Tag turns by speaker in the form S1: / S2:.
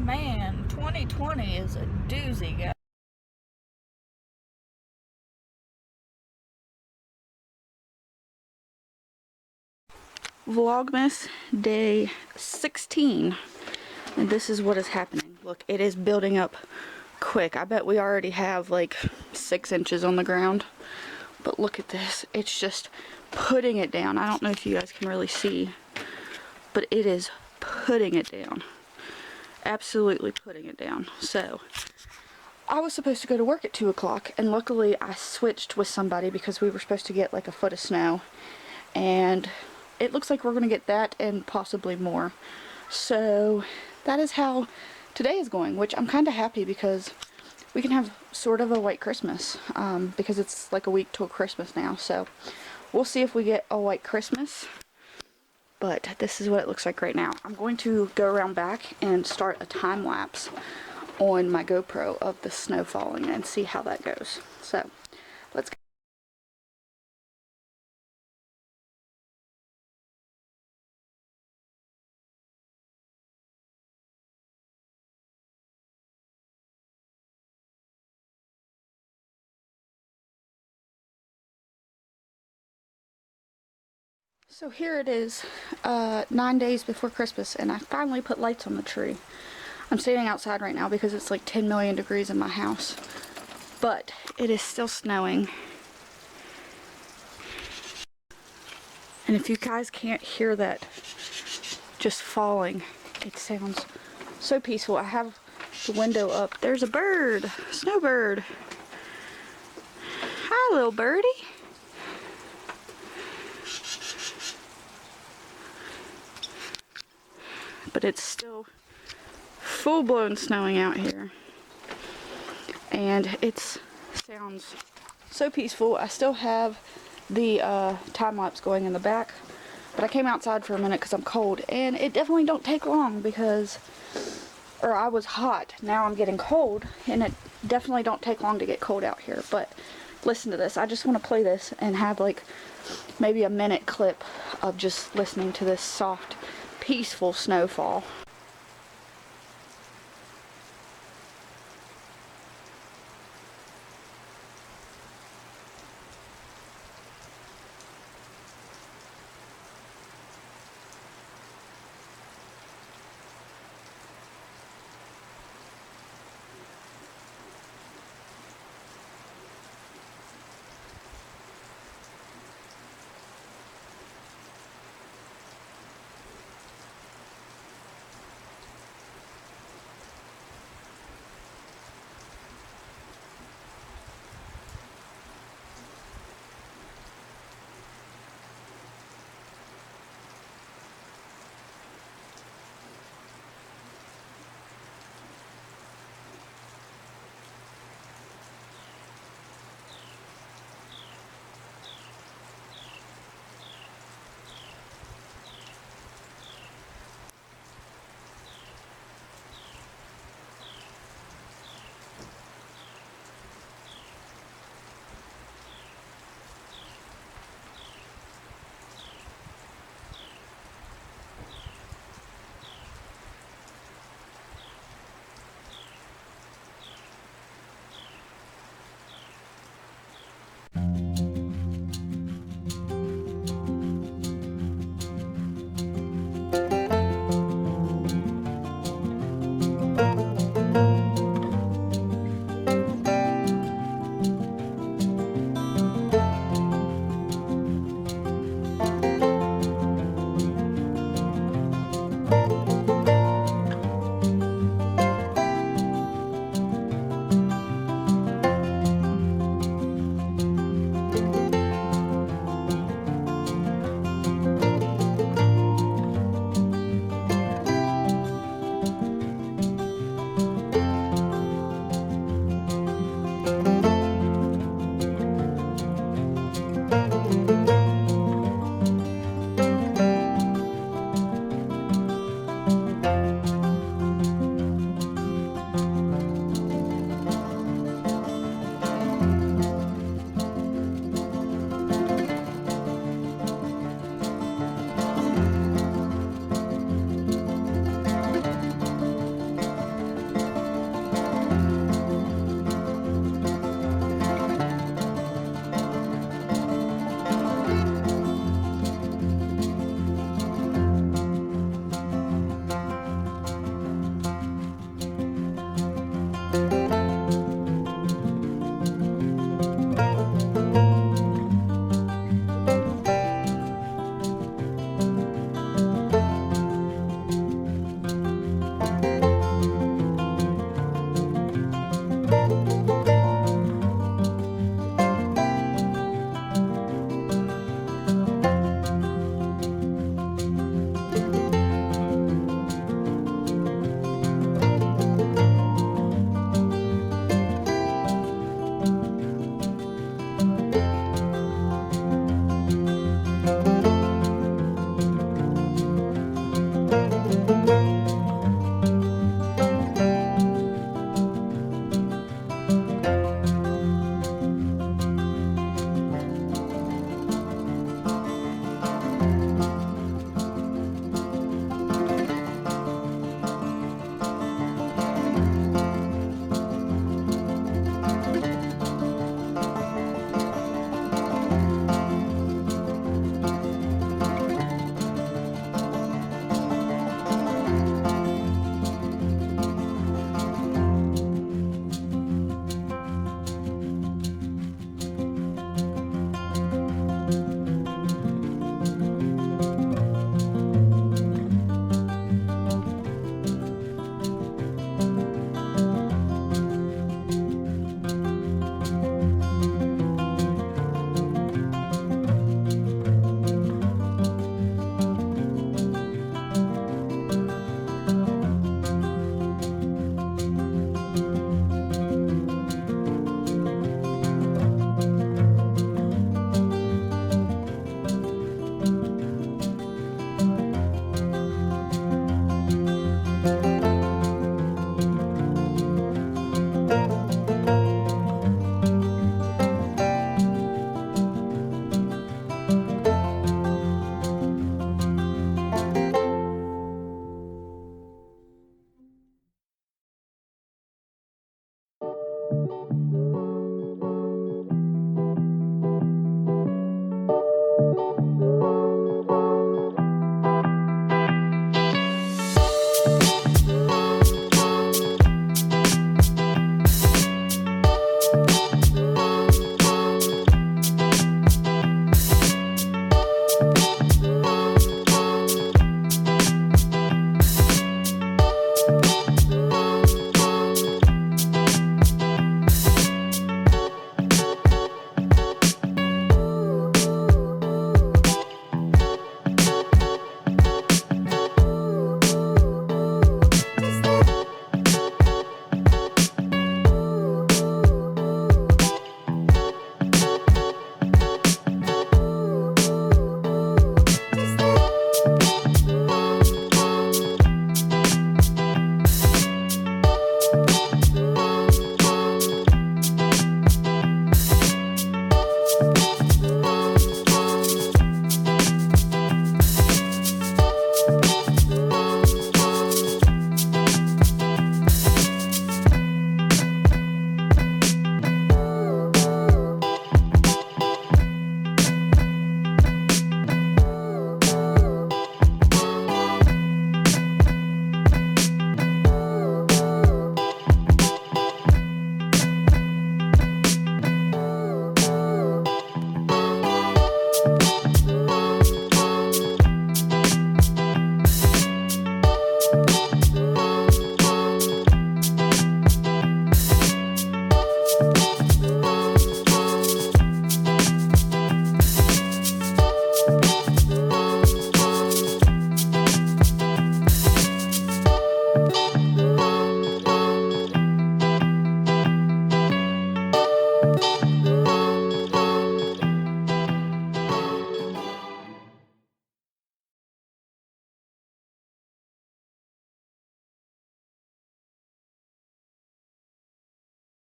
S1: Man, 2020 is a doozy, guys. Vlogmas day 16, and this is what is happening. Look, it is building up quick. I bet we already have like 6 inches on the ground, but look at this. It's just putting it down. I don't know if you guys can really see, but it is putting it down. Absolutely putting it down. So I was supposed to go to work at 2 o'clock, and luckily I switched with somebody because we were supposed to get like a foot of snow, and it looks like we're going to get that and possibly more. So that is how today is going, which I'm kind of happy because we can have sort of a white Christmas, because it's like a week till Christmas now. So we'll see if we get a white Christmas, but this is what it looks like right now. I'm going to go around back and start a time lapse on my GoPro of the snow falling and see how that goes. So let's go. So here it is, 9 days before Christmas, and I finally put lights on the tree. I'm standing outside right now because it's like 10 million degrees in my house, but it is still snowing. And if you guys can't hear that just falling, it sounds so peaceful. I have the window up. There's a bird, snowbird. Hi, little birdie. But it's still full-blown snowing out here, and it sounds so peaceful. I still have the time-lapse going in the back, but I came outside for a minute because I'm cold, and it definitely don't take long because, or I was hot, now I'm getting cold, and it definitely don't take long to get cold out here. But listen to this. I just want to play this and have like maybe a minute clip of just listening to this soft, peaceful snowfall.